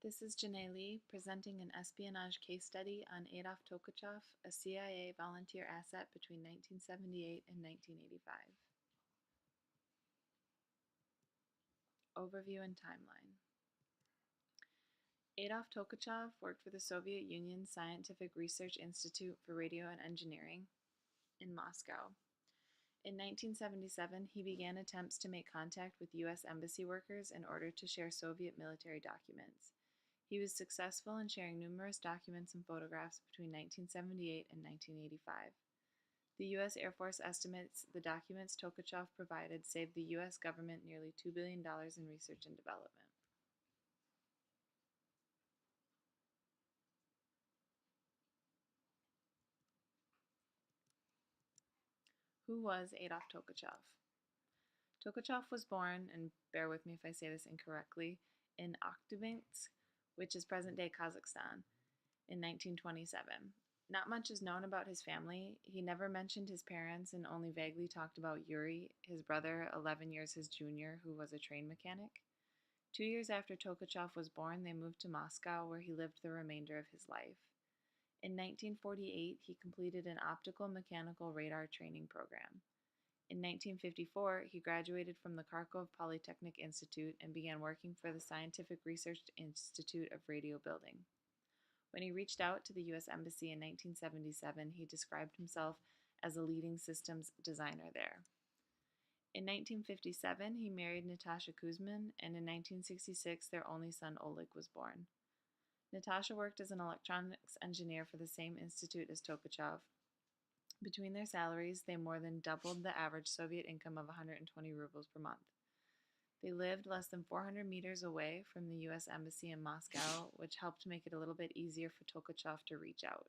This is Janae Lee presenting an espionage case study on Adolf Tolkachev, a CIA volunteer asset between 1978 and 1985. Overview and timeline. Adolf Tolkachev worked for the Soviet Union's Scientific Research Institute for Radio and Engineering in Moscow. In 1977, he began attempts to make contact with U.S. embassy workers in order to share Soviet military documents. He was successful in sharing numerous documents and photographs between 1978 and 1985. The U.S. Air Force estimates the documents Tolkachev provided saved the U.S. government nearly $2 billion in research and development. Who was Adolf Tolkachev? Tolkachev was born, and bear with me if I say this incorrectly, in Akhtubinsk, which is present-day Kazakhstan, in 1927. Not much is known about his family. He never mentioned his parents and only vaguely talked about Yuri, his brother, 11 years his junior, who was a train mechanic. 2 years after Tolkachev was born, they moved to Moscow, where he lived the remainder of his life. In 1948, he completed an optical mechanical radar training program. In 1954, he graduated from the Kharkov Polytechnic Institute and began working for the Scientific Research Institute of Radio Building. When he reached out to the U.S. Embassy in 1977, he described himself as a leading systems designer there. In 1957, he married Natasha Kuzmin, and in 1966, their only son Oleg was born. Natasha worked as an electronics engineer for the same institute as Tolkachev. Between their salaries, they more than doubled the average Soviet income of 120 rubles per month. They lived less than 400 meters away from the U.S. Embassy in Moscow, which helped make it a little bit easier for Tolkachev to reach out.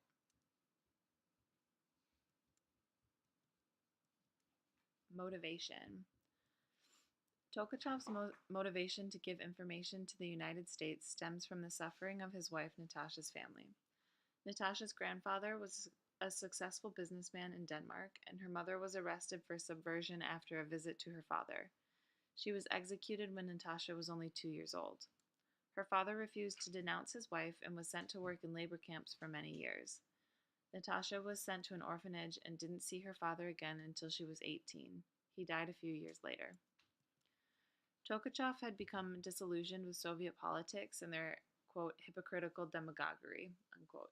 Motivation. Tolkachev's motivation to give information to the United States stems from the suffering of his wife Natasha's family. Natasha's grandfather was a successful businessman in Denmark, and her mother was arrested for subversion after a visit to her father. She was executed when Natasha was only 2 years old. Her father refused to denounce his wife and was sent to work in labor camps for many years. Natasha was sent to an orphanage and didn't see her father again until she was 18. He died a few years later. Tolkachev had become disillusioned with Soviet politics and their, quote, hypocritical demagoguery, unquote.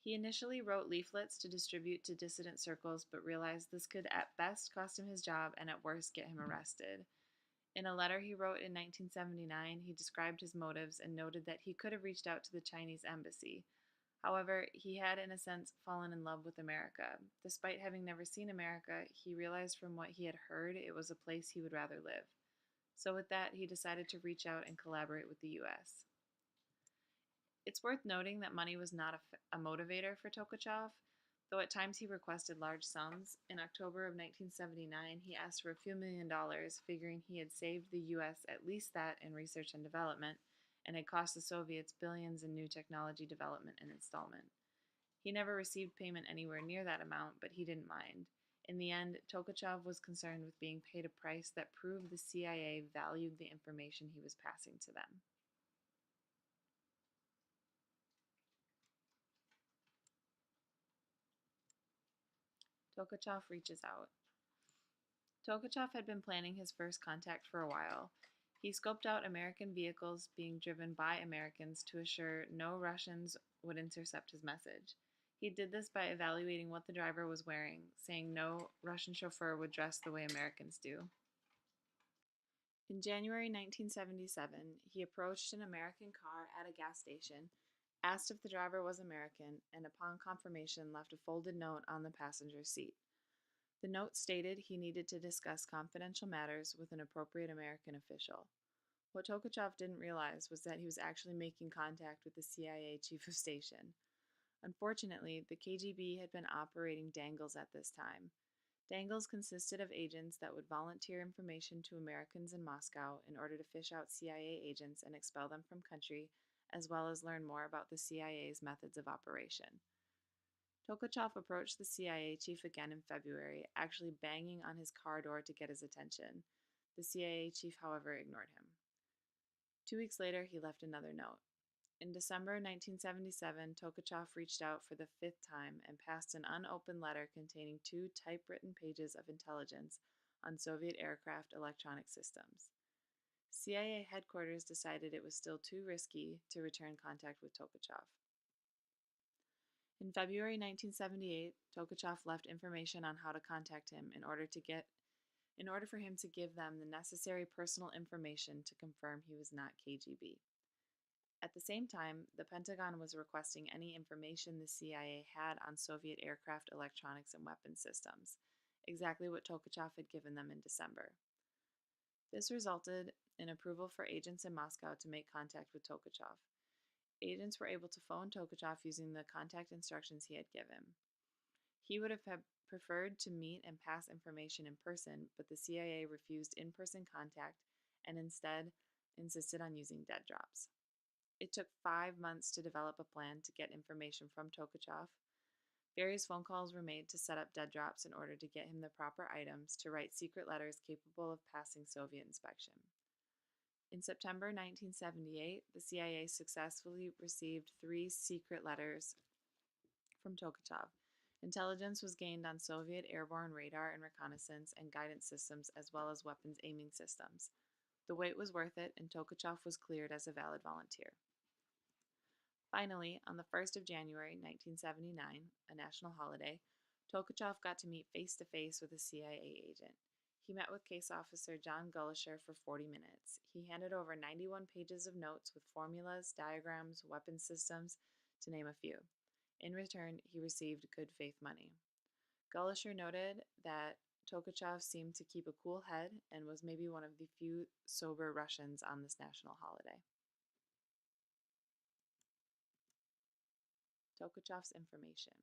He initially wrote leaflets to distribute to dissident circles, but realized this could at best cost him his job and at worst get him arrested. In a letter he wrote in 1979, he described his motives and noted that he could have reached out to the Chinese embassy. However, he had, in a sense, fallen in love with America. Despite having never seen America, he realized from what he had heard it was a place he would rather live. So with that, he decided to reach out and collaborate with the U.S. It's worth noting that money was not a motivator for Tolkachev, though at times he requested large sums. In October of 1979, he asked for a few $1,000,000, figuring he had saved the U.S. at least that in research and development, and had cost the Soviets billions in new technology development and installment. He never received payment anywhere near that amount, but he didn't mind. In the end, Tolkachev was concerned with being paid a price that proved the CIA valued the information he was passing to them. Tolkachev reaches out. Tolkachev had been planning his first contact for a while. He scoped out American vehicles being driven by Americans to assure no Russians would intercept his message. He did this by evaluating what the driver was wearing, saying no Russian chauffeur would dress the way Americans do. In January 1977, he approached an American car at a gas station, asked if the driver was American, and upon confirmation left a folded note on the passenger seat. The note stated he needed to discuss confidential matters with an appropriate American official. What Tolkachev didn't realize was that he was actually making contact with the CIA chief of station. Unfortunately, the KGB had been operating dangles at this time. Dangles consisted of agents that would volunteer information to Americans in Moscow in order to fish out CIA agents and expel them from country, as well as learn more about the CIA's methods of operation. Tolkachev approached the CIA chief again in February, actually banging on his car door to get his attention. The CIA chief, however, ignored him. 2 weeks later, he left another note. In December 1977, Tolkachev reached out for the fifth time and passed an unopened letter containing two typewritten pages of intelligence on Soviet aircraft electronic systems. CIA headquarters decided it was still too risky to return contact with Tolkachev. In February 1978, Tolkachev left information on how to contact him in order for him to give them the necessary personal information to confirm he was not KGB. At the same time, the Pentagon was requesting any information the CIA had on Soviet aircraft electronics and weapons systems, exactly what Tolkachev had given them in December. This resulted in approval for agents in Moscow to make contact with Tolkachev. Agents were able to phone Tolkachev using the contact instructions he had given. He would have preferred to meet and pass information in person, but the CIA refused in person contact and instead insisted on using dead drops. It took 5 months to develop a plan to get information from Tolkachev. Various phone calls were made to set up dead drops in order to get him the proper items to write secret letters capable of passing Soviet inspection. In September 1978, the CIA successfully received 3 secret letters from Tolkachev. Intelligence was gained on Soviet airborne radar and reconnaissance and guidance systems, as well as weapons aiming systems. The wait was worth it, and Tolkachev was cleared as a valid volunteer. Finally, on the 1st of January 1979, a national holiday, Tolkachev got to meet face to face with a CIA agent. He met with Case Officer John Gullisher for 40 minutes. He handed over 91 pages of notes with formulas, diagrams, weapon systems, to name a few. In return, he received good faith money. Gullisher noted that Tolkachev seemed to keep a cool head and was maybe one of the few sober Russians on this national holiday. Tolkachev's information.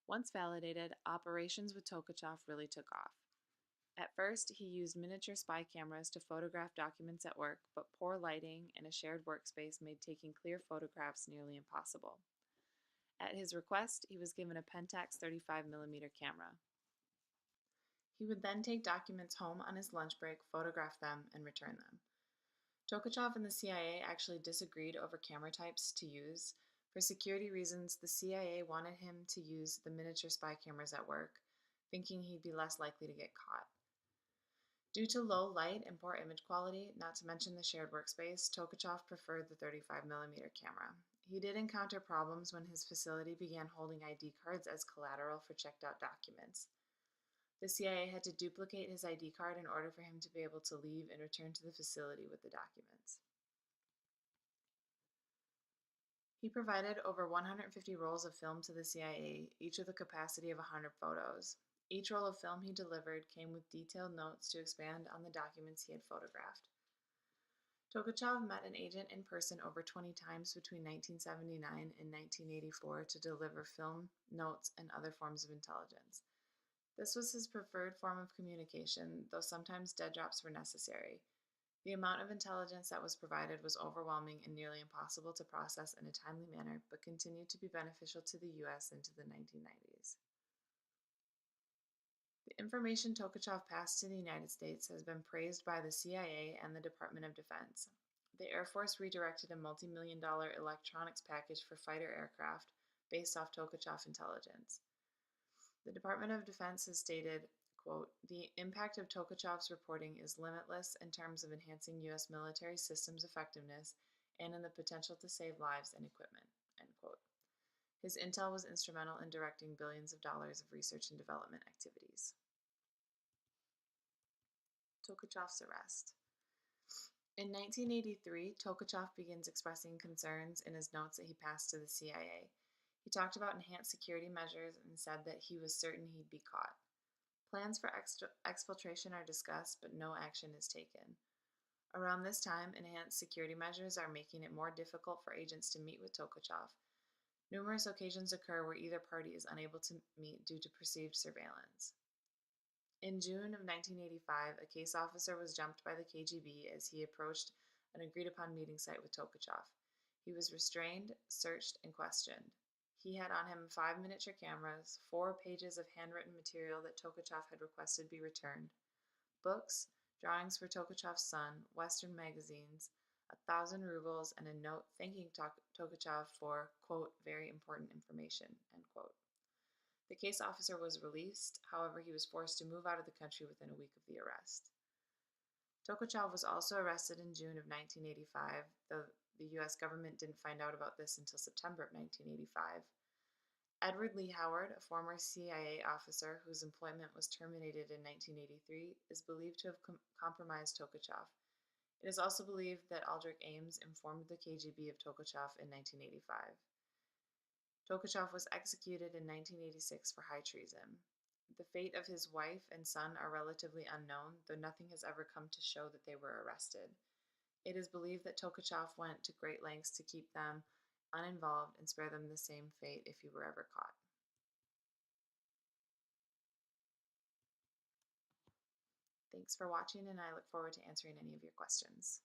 Once validated, operations with Tolkachev really took off. At first, he used miniature spy cameras to photograph documents at work, but poor lighting and a shared workspace made taking clear photographs nearly impossible. At his request, he was given a Pentax 35mm camera. He would then take documents home on his lunch break, photograph them, and return them. Tolkachev and the CIA actually disagreed over camera types to use. For security reasons, the CIA wanted him to use the miniature spy cameras at work, thinking he'd be less likely to get caught. Due to low light and poor image quality, not to mention the shared workspace, Tolkachev preferred the 35mm camera. He did encounter problems when his facility began holding ID cards as collateral for checked out documents. The CIA had to duplicate his ID card in order for him to be able to leave and return to the facility with the documents. He provided over 150 rolls of film to the CIA, each with a capacity of 100 photos. Each roll of film he delivered came with detailed notes to expand on the documents he had photographed. Tolkachev met an agent in person over 20 times between 1979 and 1984 to deliver film, notes, and other forms of intelligence. This was his preferred form of communication, though sometimes dead drops were necessary. The amount of intelligence that was provided was overwhelming and nearly impossible to process in a timely manner, but continued to be beneficial to the U.S. into the 1990s. The information Tolkachev passed to the United States has been praised by the CIA and the Department of Defense. The Air Force redirected a multi-million-dollar electronics package for fighter aircraft based off Tolkachev intelligence. The Department of Defense has stated, quote, "The impact of Tolkachev's reporting is limitless in terms of enhancing U.S. military systems effectiveness and in the potential to save lives and equipment," end quote. His intel was instrumental in directing billions of dollars of research and development activities. Tolkachev's arrest. In 1983, Tolkachev begins expressing concerns in his notes that he passed to the CIA. He talked about enhanced security measures and said that he was certain he'd be caught. Plans for exfiltration are discussed, but no action is taken. Around this time, enhanced security measures are making it more difficult for agents to meet with Tolkachev. Numerous occasions occur where either party is unable to meet due to perceived surveillance. In June of 1985, a case officer was jumped by the KGB as he approached an agreed-upon meeting site with Tolkachev. He was restrained, searched, and questioned. He had on him 5 miniature cameras, 4 pages of handwritten material that Tolkachev had requested be returned, books, drawings for Tolkachev's son, Western magazines, 1,000 rubles, and a note thanking Tolkachev for, quote, very important information, end quote. The case officer was released, however, he was forced to move out of the country within a week of the arrest. Tolkachev was also arrested in June of 1985, though the US government didn't find out about this until September of 1985. Edward Lee Howard, a former CIA officer whose employment was terminated in 1983, is believed to have compromised Tolkachev. It is also believed that Aldrich Ames informed the KGB of Tolkachev in 1985. Tolkachev was executed in 1986 for high treason. The fate of his wife and son are relatively unknown, though nothing has ever come to show that they were arrested. It is believed that Tolkachev went to great lengths to keep them uninvolved and spare them the same fate if he were ever caught. Thanks for watching, and I look forward to answering any of your questions.